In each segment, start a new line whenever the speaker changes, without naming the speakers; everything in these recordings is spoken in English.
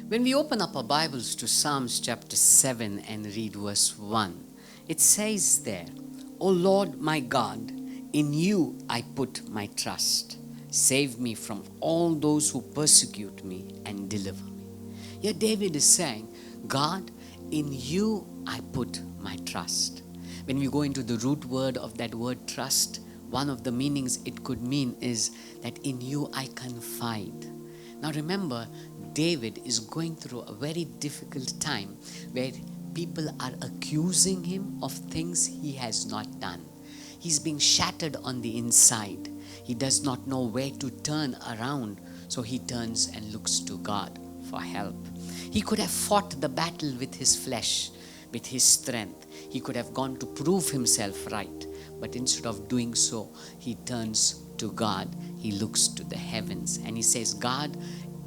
When we open up our Bibles to Psalms chapter 7 and read verse 1, it says there, "O Lord my God, in you I put my trust. Save me from all those who persecute me and deliver me." Here David is saying, God, in you I put my trust. When we go into the root word of that word trust, one of the meanings it could mean is that in you I confide. Now remember, David is going through a very difficult time where people are accusing him of things he has not done. He's being shattered on the inside. He does not know where to turn around, so he turns and looks to God for help. He could have fought the battle with his flesh, with his strength. He could have gone to prove himself right, but instead of doing so, he turns to God. He looks to the heavens and he says, God,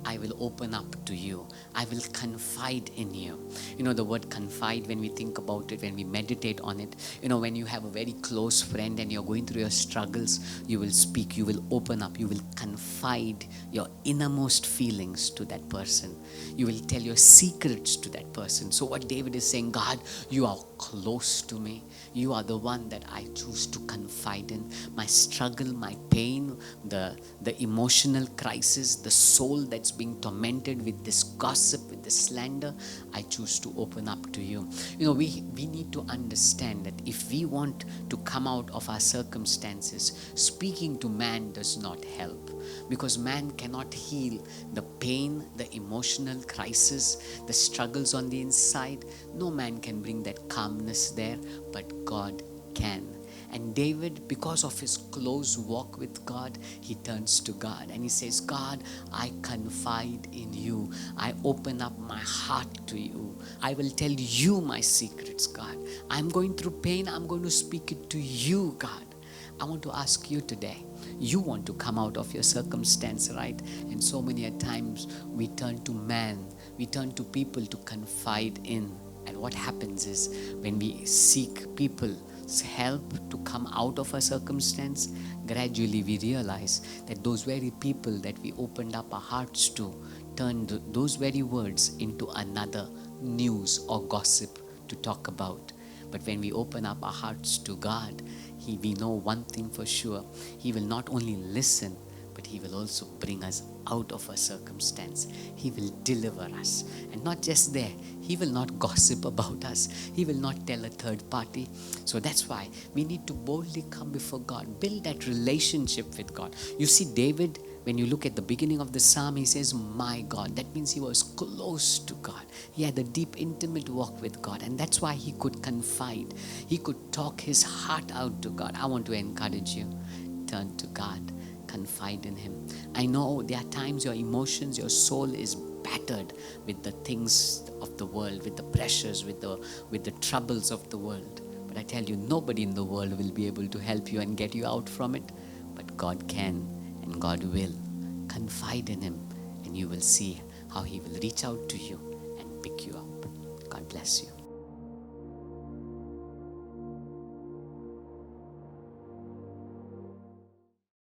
I will open up to you. I will confide in you. You know the word confide, when we think about it, when we meditate on it, when you have a very close friend and you're going through your struggles, you will speak, you will open up, you will confide your innermost feelings to that person. You will tell your secrets to that person. So what David is saying, God, you are close to me. You are the one that I choose to confide in. My struggle, my pain, the emotional crisis, the soul that's being tormented with this gossip, with this slander, I choose to open up to you. We need to understand that if we want to come out of our circumstances, speaking to man does not help, because man cannot heal the pain, the emotional crisis, the struggles on the inside. No man can bring that calmness there, but God can. And David, because of his close walk with God, he turns to God and he says, God, I confide in you. I open up my heart to you. I will tell you my secrets, God. I'm going through pain. I'm going to speak it to you, God. I want to ask you today, you want to come out of your circumstance, right? And so many times we turn to man, we turn to people to confide in. And what happens is, when we seek people's help to come out of a circumstance, gradually we realize that those very people that we opened up our hearts to turned those very words into another news or gossip to talk about. But when we open up our hearts to God, we know one thing for sure. He will not only listen, but He will also bring us out of a circumstance. He will deliver us. And not just there, He will not gossip about us. He will not tell a third party. So that's why we need to boldly come before God. Build that relationship with God. You see, David, when you look at the beginning of the psalm, he says, my God. That means he was close to God. He had a deep, intimate walk with God. And that's why he could confide. He could talk his heart out to God. I want to encourage you. Turn to God. Confide in Him. I know there are times your emotions, your soul is battered with the things of the world, with the pressures, with the troubles of the world. But I tell you, nobody in the world will be able to help you and get you out from it. But God can and God will. Confide in Him and you will see how He will reach out to you and pick you up. God bless you.